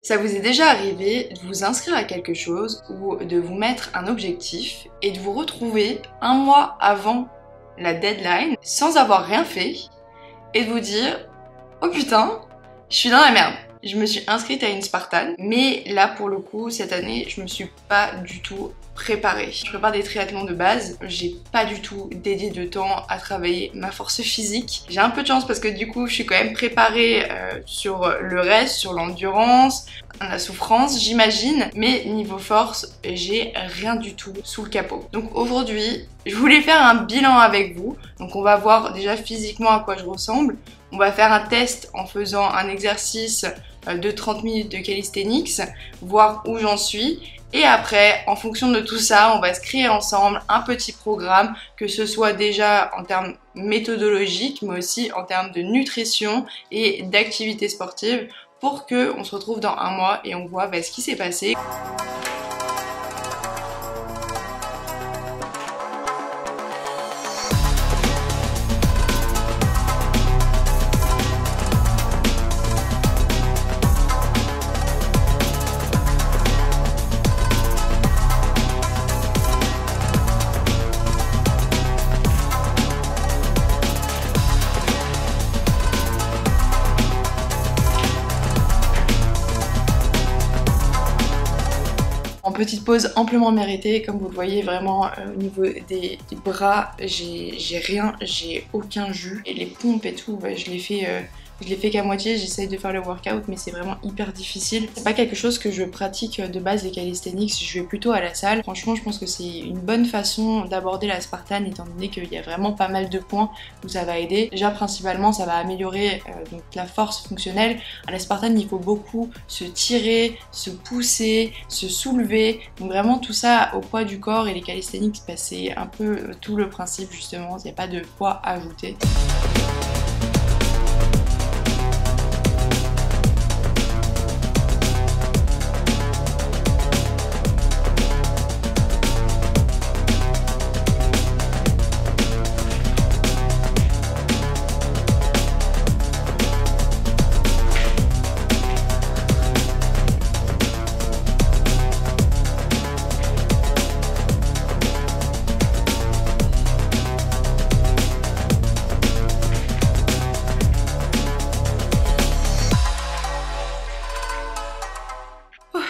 Ça vous est déjà arrivé de vous inscrire à quelque chose ou de vous mettre un objectif et de vous retrouver un mois avant la deadline sans avoir rien fait et de vous dire « Oh putain, je suis dans la merde !» Je me suis inscrite à une Spartan, mais là pour le coup cette année je me suis pas du tout préparée. Je prépare des triathlons de base, j'ai pas du tout dédié de temps à travailler ma force physique. J'ai un peu de chance parce que du coup je suis quand même préparée sur le reste, sur l'endurance, la souffrance j'imagine, mais niveau force j'ai rien du tout sous le capot. Donc aujourd'hui je voulais faire un bilan avec vous, donc on va voir déjà physiquement à quoi je ressemble. On va faire un test en faisant un exercice de 30 minutes de calisthenics, voir où j'en suis. Et après, en fonction de tout ça, on va se créer ensemble un petit programme, que ce soit déjà en termes méthodologiques, mais aussi en termes de nutrition et d'activité sportive, pour qu'on se retrouve dans un mois et on voit ce qui s'est passé. Petite pause amplement méritée, comme vous le voyez vraiment au niveau des bras, j'ai rien, j'ai aucun jus. Et les pompes et tout, je les fais qu'à moitié, j'essaye de faire le workout mais c'est vraiment hyper difficile. C'est pas quelque chose que je pratique de base les calisthenics, je vais plutôt à la salle. Franchement je pense que c'est une bonne façon d'aborder la Spartan étant donné qu'il y a vraiment pas mal de points où ça va aider. Déjà principalement ça va améliorer donc la force fonctionnelle. À la Spartan il faut beaucoup se tirer, se pousser, se soulever. Donc vraiment tout ça au poids du corps et les calisthenics c'est un peu tout le principe justement, il n'y a pas de poids à ajouter.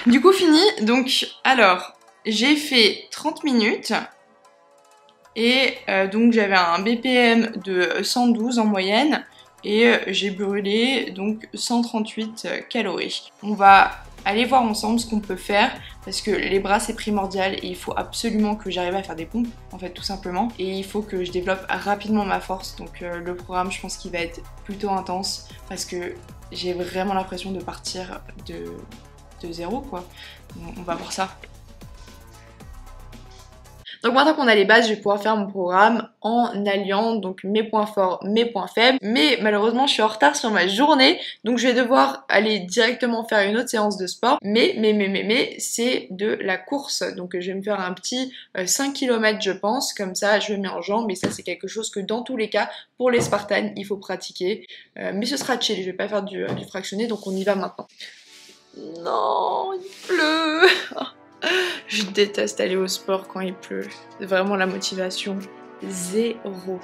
Du coup fini, donc alors j'ai fait 30 minutes et donc j'avais un BPM de 112 en moyenne et j'ai brûlé donc 138 calories. On va aller voir ensemble ce qu'on peut faire parce que les bras c'est primordial et il faut absolument que j'arrive à faire des pompes en fait tout simplement et il faut que je développe rapidement ma force donc le programme je pense qu'il va être plutôt intense parce que j'ai vraiment l'impression de partir de zéro quoi. On va voir ça. Donc maintenant qu'on a les bases, je vais pouvoir faire mon programme en alliant donc mes points forts, mes points faibles. Mais malheureusement, je suis en retard sur ma journée, donc je vais devoir aller directement faire une autre séance de sport. Mais c'est de la course. Donc je vais me faire un petit 5 km je pense, comme ça je me mets en jambes. Mais ça c'est quelque chose que dans tous les cas, pour les Spartans, il faut pratiquer. Mais ce sera chill, je vais pas faire du fractionné, donc on y va maintenant. Non, il pleut. Je déteste aller au sport quand il pleut. C'est vraiment la motivation zéro.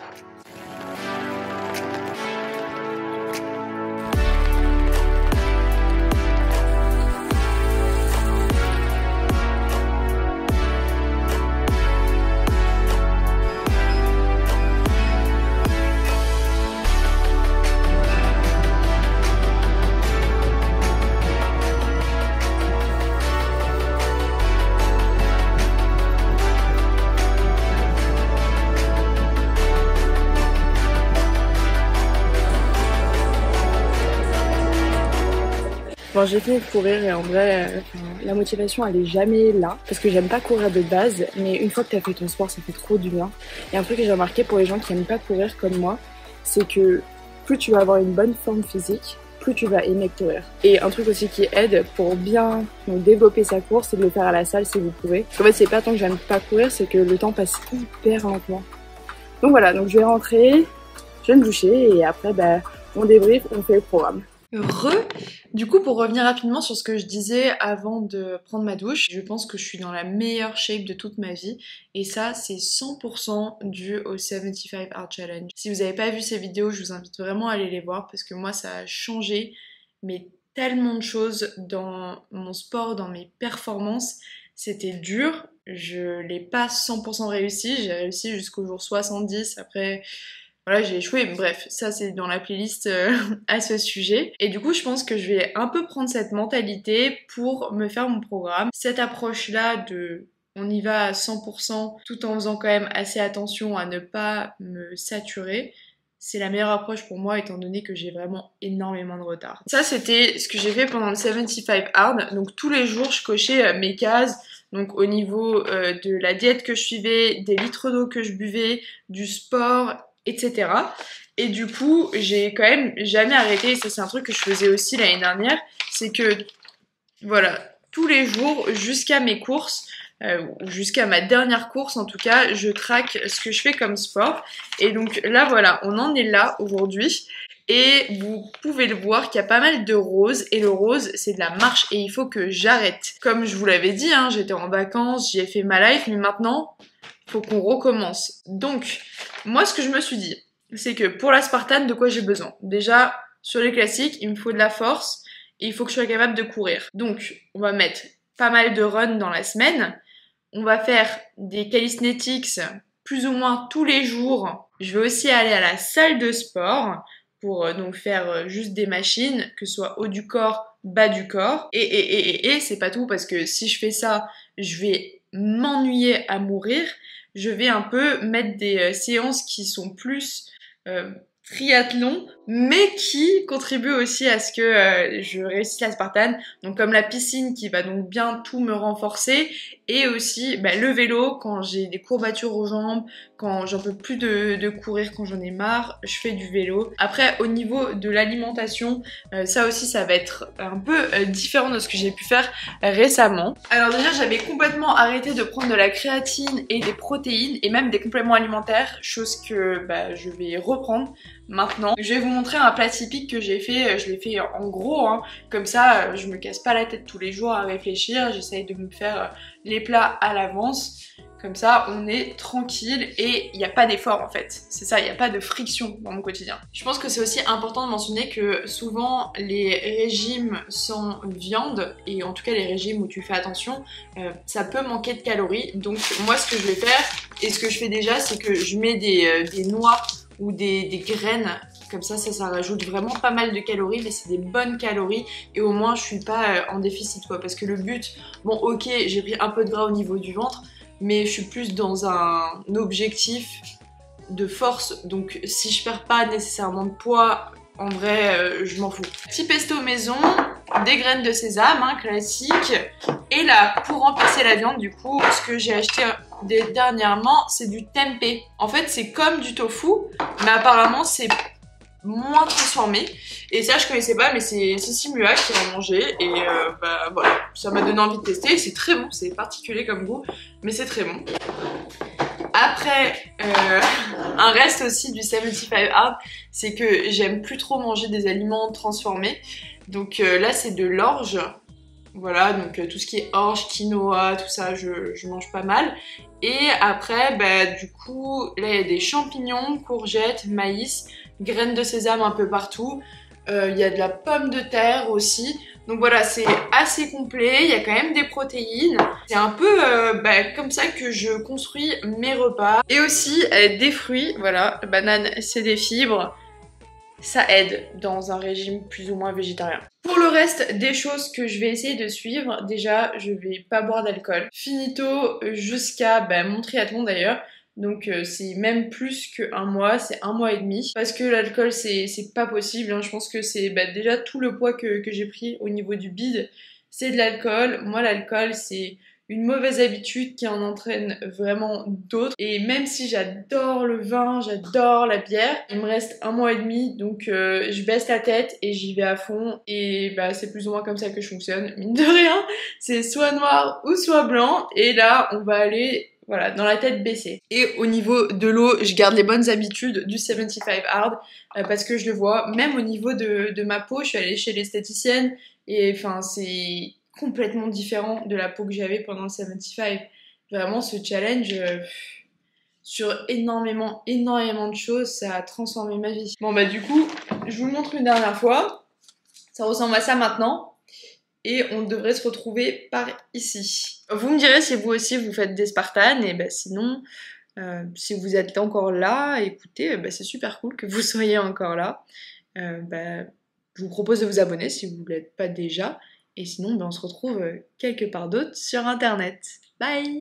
Bon, j'ai fini de courir et en vrai, la motivation elle est jamais là parce que j'aime pas courir de base, mais une fois que t'as fait ton sport, ça fait trop du bien. Et un truc que j'ai remarqué pour les gens qui aiment pas courir comme moi, c'est que plus tu vas avoir une bonne forme physique, plus tu vas aimer courir. Et un truc aussi qui aide pour bien développer sa course, c'est de le faire à la salle si vous pouvez. Parce qu'en fait, c'est pas tant que j'aime pas courir, c'est que le temps passe hyper lentement. Donc voilà, donc je vais rentrer, je vais me doucher et après, on débrief, on fait le programme. Du coup, pour revenir rapidement sur ce que je disais avant de prendre ma douche, je pense que je suis dans la meilleure shape de toute ma vie et ça, c'est 100% dû au 75 Hard Challenge. Si vous n'avez pas vu ces vidéos, je vous invite vraiment à aller les voir parce que moi, ça a changé mais tellement de choses dans mon sport, dans mes performances. C'était dur, je l'ai pas 100% réussi, j'ai réussi jusqu'au jour 70, après voilà, j'ai échoué, bref, ça c'est dans la playlist à ce sujet. Et du coup, je pense que je vais un peu prendre cette mentalité pour me faire mon programme. Cette approche-là de on y va à 100% tout en faisant quand même assez attention à ne pas me saturer, c'est la meilleure approche pour moi étant donné que j'ai vraiment énormément de retard. Ça, c'était ce que j'ai fait pendant le 75 Hard. Donc tous les jours, je cochais mes cases. Donc au niveau de la diète que je suivais, des litres d'eau que je buvais, du sport, etc. Et du coup, j'ai quand même jamais arrêté, et ça c'est un truc que je faisais aussi l'année dernière, c'est que, voilà, tous les jours, jusqu'à mes courses, jusqu'à ma dernière course en tout cas, je traque ce que je fais comme sport. Et donc là, voilà, on en est là aujourd'hui. Et vous pouvez le voir qu'il y a pas mal de rose, et le rose c'est de la marche et il faut que j'arrête. Comme je vous l'avais dit, hein, j'étais en vacances, j'y ai fait ma life, mais maintenant, faut qu'on recommence. Donc, moi ce que je me suis dit, c'est que pour la Spartan, de quoi j'ai besoin? Déjà, sur les classiques, il me faut de la force et il faut que je sois capable de courir. Donc, on va mettre pas mal de runs dans la semaine. On va faire des calisthenics plus ou moins tous les jours. Je vais aussi aller à la salle de sport pour donc faire juste des machines, que ce soit haut du corps, bas du corps. Et c'est pas tout parce que si je fais ça, je vais m'ennuyer à mourir. Je vais un peu mettre des séances qui sont plus triathlon, mais qui contribuent aussi à ce que je réussisse la Spartan. Donc comme la piscine qui va donc bien tout me renforcer, et aussi le vélo quand j'ai des courbatures aux jambes, quand j'en peux plus de courir, quand j'en ai marre, je fais du vélo. Après au niveau de l'alimentation, ça aussi ça va être un peu différent de ce que j'ai pu faire récemment. Alors déjà j'avais complètement arrêté de prendre de la créatine et des protéines et même des compléments alimentaires, chose que je vais reprendre maintenant. Je vais vous montrer un plat typique que j'ai fait, je l'ai fait en gros, hein. Comme ça je me casse pas la tête tous les jours à réfléchir, j'essaye de me faire les plats à l'avance. Comme ça, on est tranquille et il n'y a pas d'effort en fait. C'est ça, il n'y a pas de friction dans mon quotidien. Je pense que c'est aussi important de mentionner que souvent les régimes sans viande, et en tout cas les régimes où tu fais attention, ça peut manquer de calories. Donc moi ce que je vais faire, et ce que je fais déjà, c'est que je mets des noix ou des graines. Comme ça rajoute vraiment pas mal de calories, mais c'est des bonnes calories et au moins je suis pas en déficit quoi. Parce que le but, bon ok, j'ai pris un peu de gras au niveau du ventre, mais je suis plus dans un objectif de force, donc si je perds pas nécessairement de poids, en vrai je m'en fous. Petit pesto maison, des graines de sésame, hein, classique, et là pour remplacer la viande du coup, ce que j'ai acheté dernièrement c'est du tempeh. En fait c'est comme du tofu, mais apparemment c'est moins transformé, et ça je connaissais pas, mais c'est Simua qui l'a mangé et voilà, ça m'a donné envie de tester. C'est très bon, c'est particulier comme goût mais c'est très bon. Après un reste aussi du 75 Hard, c'est que j'aime plus trop manger des aliments transformés, donc là c'est de l'orge. Voilà, donc tout ce qui est orge, quinoa, tout ça, je mange pas mal. Et après, du coup, là il y a des champignons, courgettes, maïs, graines de sésame un peu partout. Il y a de la pomme de terre aussi. Donc voilà, c'est assez complet, il y a quand même des protéines. C'est un peu comme ça que je construis mes repas. Et aussi des fruits, voilà, banane c'est des fibres. Ça aide dans un régime plus ou moins végétarien. Pour le reste des choses que je vais essayer de suivre, déjà je vais pas boire d'alcool. Finito jusqu'à mon triathlon d'ailleurs. Donc c'est même plus qu'un mois, c'est 1 mois et demi. Parce que l'alcool c'est pas possible, hein. Je pense que c'est déjà tout le poids que j'ai pris au niveau du bide, c'est de l'alcool. Moi l'alcool c'est une mauvaise habitude qui en entraîne vraiment d'autres. Et même si j'adore le vin, j'adore la bière, il me reste 1 mois et demi, donc je baisse la tête et j'y vais à fond. Et c'est plus ou moins comme ça que je fonctionne, mine de rien. C'est soit noir ou soit blanc. Et là, on va aller voilà, dans la tête baissée. Et au niveau de l'eau, je garde les bonnes habitudes du 75 Hard parce que je le vois, même au niveau de ma peau, je suis allée chez l'esthéticienne et enfin c'est complètement différent de la peau que j'avais pendant le 75. Vraiment ce challenge sur énormément de choses, ça a transformé ma vie. Bon bah du coup, je vous le montre une dernière fois. Ça ressemble à ça maintenant. Et on devrait se retrouver par ici. Vous me direz si vous aussi vous faites des Spartans, et bah sinon, si vous êtes encore là, écoutez, bah c'est super cool que vous soyez encore là. Bah, je vous propose de vous abonner si vous ne l'êtes pas déjà, et sinon bah, on se retrouve quelque part d'autre sur internet. Bye!